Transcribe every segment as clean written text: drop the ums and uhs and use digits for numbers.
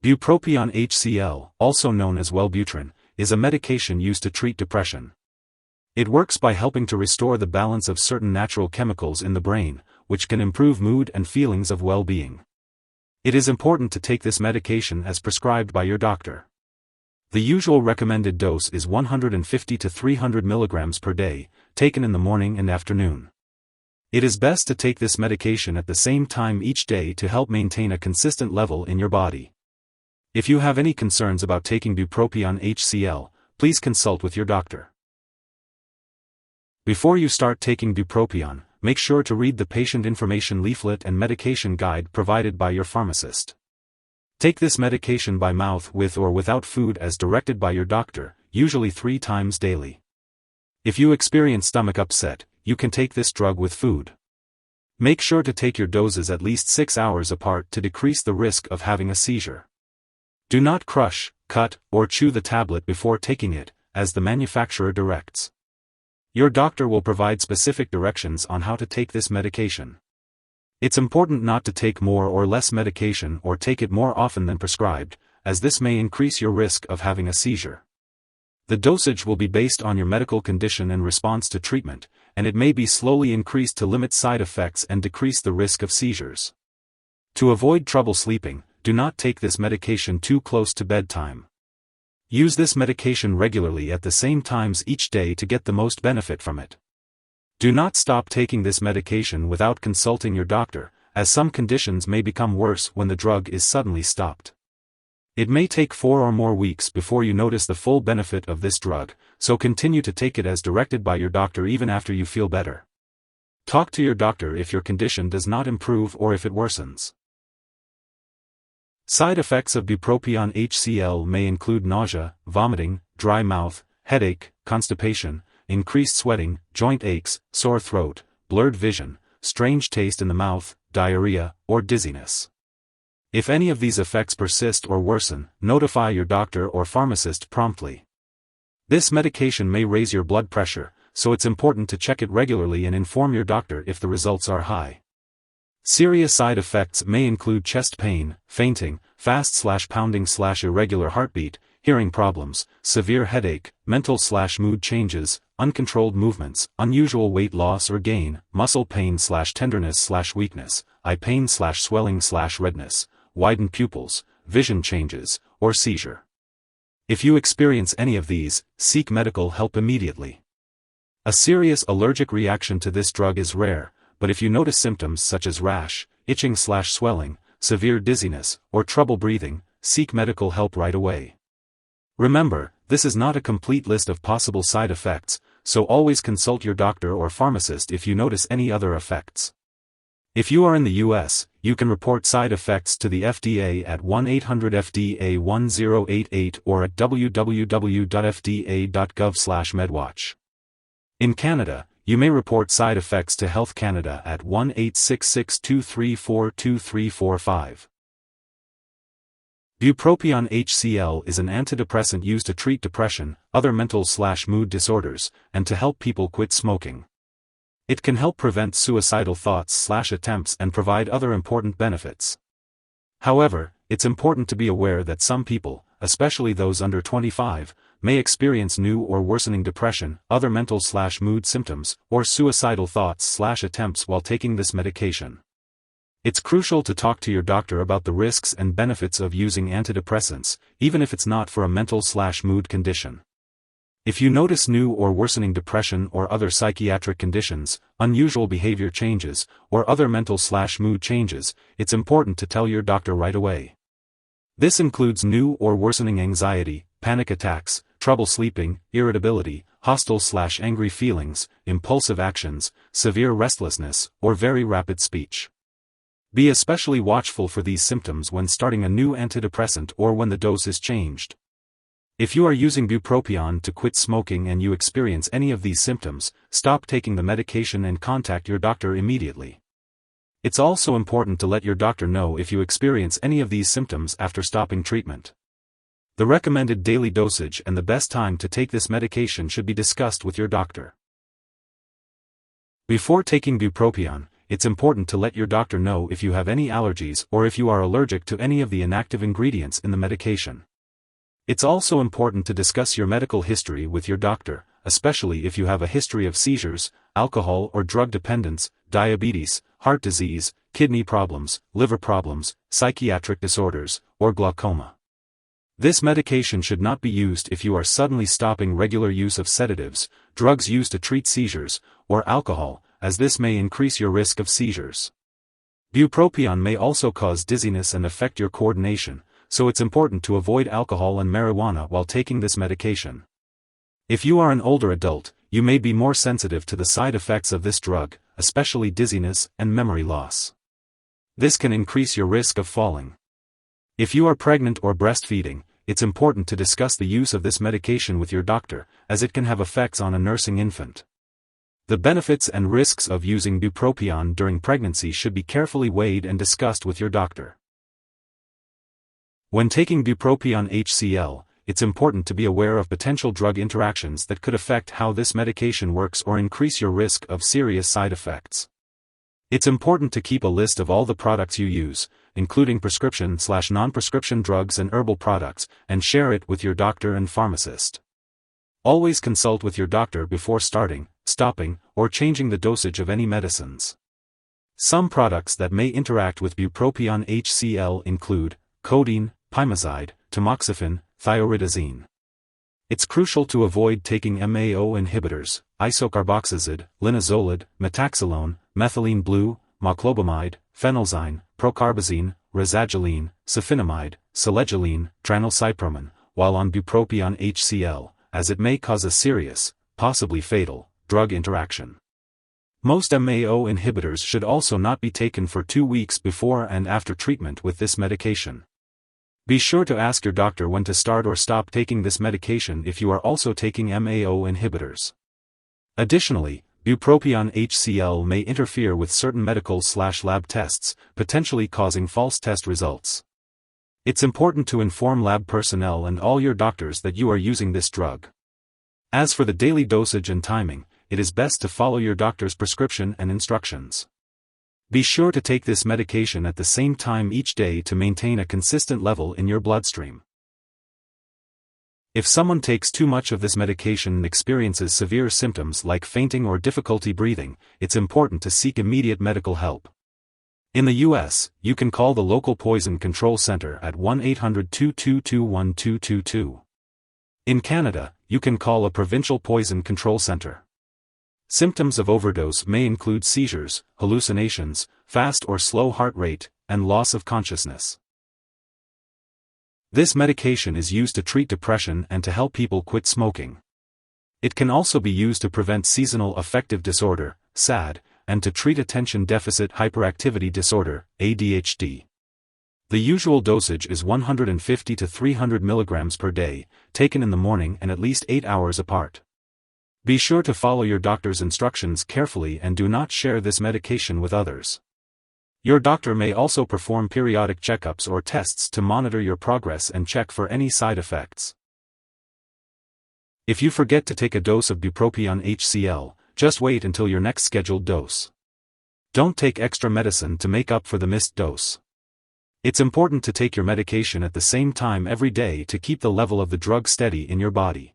Bupropion Hcl, also known as Wellbutrin, is a medication used to treat depression. It works by helping to restore the balance of certain natural chemicals in the brain, which can improve mood and feelings of well-being. It is important to take this medication as prescribed by your doctor. The usual recommended dose is 150 to 300 mg per day, taken in the morning and afternoon. It is best to take this medication at the same time each day to help maintain a consistent level in your body. If you have any concerns about taking Bupropion Hcl, please consult with your doctor. Before you start taking Bupropion, make sure to read the patient information leaflet and medication guide provided by your pharmacist. Take this medication by mouth with or without food as directed by your doctor, usually 3 times daily. If you experience stomach upset, you can take this drug with food. Make sure to take your doses at least 6 hours apart to decrease the risk of having a seizure. Do not crush, cut, or chew the tablet before taking it, as the manufacturer directs. Your doctor will provide specific directions on how to take this medication. It's important not to take more or less medication or take it more often than prescribed, as this may increase your risk of having a seizure. The dosage will be based on your medical condition and response to treatment, and it may be slowly increased to limit side effects and decrease the risk of seizures. To avoid trouble sleeping, do not take this medication too close to bedtime. Use this medication regularly at the same times each day to get the most benefit from it. Do not stop taking this medication without consulting your doctor, as some conditions may become worse when the drug is suddenly stopped. It may take 4 or more weeks before you notice the full benefit of this drug, so continue to take it as directed by your doctor even after you feel better. Talk to your doctor if your condition does not improve or if it worsens. Side effects of Bupropion Hcl may include nausea, vomiting, dry mouth, headache, constipation, increased sweating, joint aches, sore throat, blurred vision, strange taste in the mouth, diarrhea, or dizziness. If any of these effects persist or worsen, notify your doctor or pharmacist promptly. This medication may raise your blood pressure, so it's important to check it regularly and inform your doctor if the results are high. Serious side effects may include chest pain, fainting, fast/pounding/irregular heartbeat, hearing problems, severe headache, mental/mood changes, uncontrolled movements, unusual weight loss or gain, muscle pain/tenderness/weakness, eye pain/swelling/redness, widened pupils, vision changes, or seizure. If you experience any of these, seek medical help immediately. A serious allergic reaction to this drug is rare, but if you notice symptoms such as rash, itching/swelling, severe dizziness, or trouble breathing, seek medical help right away. Remember, this is not a complete list of possible side effects, so always consult your doctor or pharmacist if you notice any other effects. If you are in the US, you can report side effects to the FDA at 1-800-FDA-1088 or at www.fda.gov/medwatch. In Canada, you may report side effects to Health Canada at 1-866-234-2345. Bupropion Hcl is an antidepressant used to treat depression, other mental/mood disorders, and to help people quit smoking. It can help prevent suicidal thoughts/attempts and provide other important benefits. However, it's important to be aware that some people, especially those under 25, may experience new or worsening depression, other mental/mood symptoms, or suicidal thoughts/attempts while taking this medication. It's crucial to talk to your doctor about the risks and benefits of using antidepressants, even if it's not for a mental/mood condition. If you notice new or worsening depression or other psychiatric conditions, unusual behavior changes, or other mental/mood changes, it's important to tell your doctor right away. This includes new or worsening anxiety, panic attacks, trouble sleeping, irritability, hostile/angry feelings, impulsive actions, severe restlessness, or very rapid speech. Be especially watchful for these symptoms when starting a new antidepressant or when the dose is changed. If you are using Bupropion to quit smoking and you experience any of these symptoms, stop taking the medication and contact your doctor immediately. It's also important to let your doctor know if you experience any of these symptoms after stopping treatment. The recommended daily dosage and the best time to take this medication should be discussed with your doctor. Before taking Bupropion, it's important to let your doctor know if you have any allergies or if you are allergic to any of the inactive ingredients in the medication. It's also important to discuss your medical history with your doctor, especially if you have a history of seizures, alcohol or drug dependence, diabetes, heart disease, kidney problems, liver problems, psychiatric disorders, or glaucoma. This medication should not be used if you are suddenly stopping regular use of sedatives, drugs used to treat seizures, or alcohol, as this may increase your risk of seizures. Bupropion may also cause dizziness and affect your coordination, so it's important to avoid alcohol and marijuana while taking this medication. If you are an older adult, you may be more sensitive to the side effects of this drug, especially dizziness and memory loss. This can increase your risk of falling. If you are pregnant or breastfeeding, it's important to discuss the use of this medication with your doctor, as it can have effects on a nursing infant. The benefits and risks of using bupropion during pregnancy should be carefully weighed and discussed with your doctor. When taking Bupropion Hcl, it's important to be aware of potential drug interactions that could affect how this medication works or increase your risk of serious side effects. It's important to keep a list of all the products you use, including prescription/non-prescription drugs and herbal products, and share it with your doctor and pharmacist. Always consult with your doctor before starting, stopping, or changing the dosage of any medicines. Some products that may interact with Bupropion Hcl include codeine, pimozide, tamoxifen, thioridazine. It's crucial to avoid taking MAO inhibitors, isocarboxazid, linezolid, metaxalone, methylene blue, moclobamide, phenelzine, procarbazine, razagiline, sulfinamide, selegiline, tranylcypromine, while on Bupropion Hcl, as it may cause a serious, possibly fatal, drug interaction. Most MAO inhibitors should also not be taken for 2 weeks before and after treatment with this medication. Be sure to ask your doctor when to start or stop taking this medication if you are also taking MAO inhibitors. Additionally, Bupropion Hcl may interfere with certain medical/lab tests, potentially causing false test results. It's important to inform lab personnel and all your doctors that you are using this drug. As for the daily dosage and timing, it is best to follow your doctor's prescription and instructions. Be sure to take this medication at the same time each day to maintain a consistent level in your bloodstream. If someone takes too much of this medication and experiences severe symptoms like fainting or difficulty breathing, it's important to seek immediate medical help. In the U.S., you can call the local poison control center at 1-800-222-1222. In Canada, you can call a provincial poison control center. Symptoms of overdose may include seizures, hallucinations, fast or slow heart rate, and loss of consciousness. This medication is used to treat depression and to help people quit smoking. It can also be used to prevent seasonal affective disorder, SAD, and to treat attention deficit hyperactivity disorder, ADHD. The usual dosage is 150 to 300 mg per day, taken in the morning and at least 8 hours apart. Be sure to follow your doctor's instructions carefully and do not share this medication with others. Your doctor may also perform periodic checkups or tests to monitor your progress and check for any side effects. If you forget to take a dose of Bupropion Hcl, just wait until your next scheduled dose. Don't take extra medicine to make up for the missed dose. It's important to take your medication at the same time every day to keep the level of the drug steady in your body.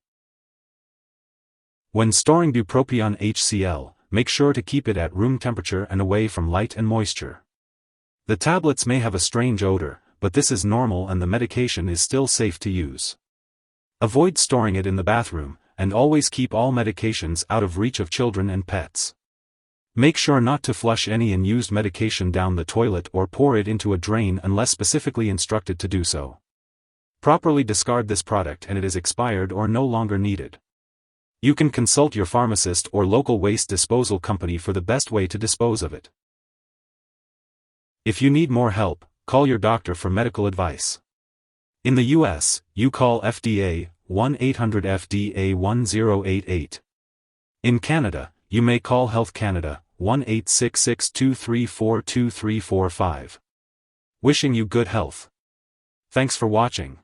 When storing Bupropion Hcl, make sure to keep it at room temperature and away from light and moisture. The tablets may have a strange odor, but this is normal and the medication is still safe to use. Avoid storing it in the bathroom, and always keep all medications out of reach of children and pets. Make sure not to flush any unused medication down the toilet or pour it into a drain unless specifically instructed to do so. Properly discard this product and it is expired or no longer needed. You can consult your pharmacist or local waste disposal company for the best way to dispose of it. If you need more help, call your doctor for medical advice. In the U.S., you call FDA, 1-800-FDA-1088. In Canada, you may call Health Canada, 1-866-234-2345. Wishing you good health. Thanks for watching.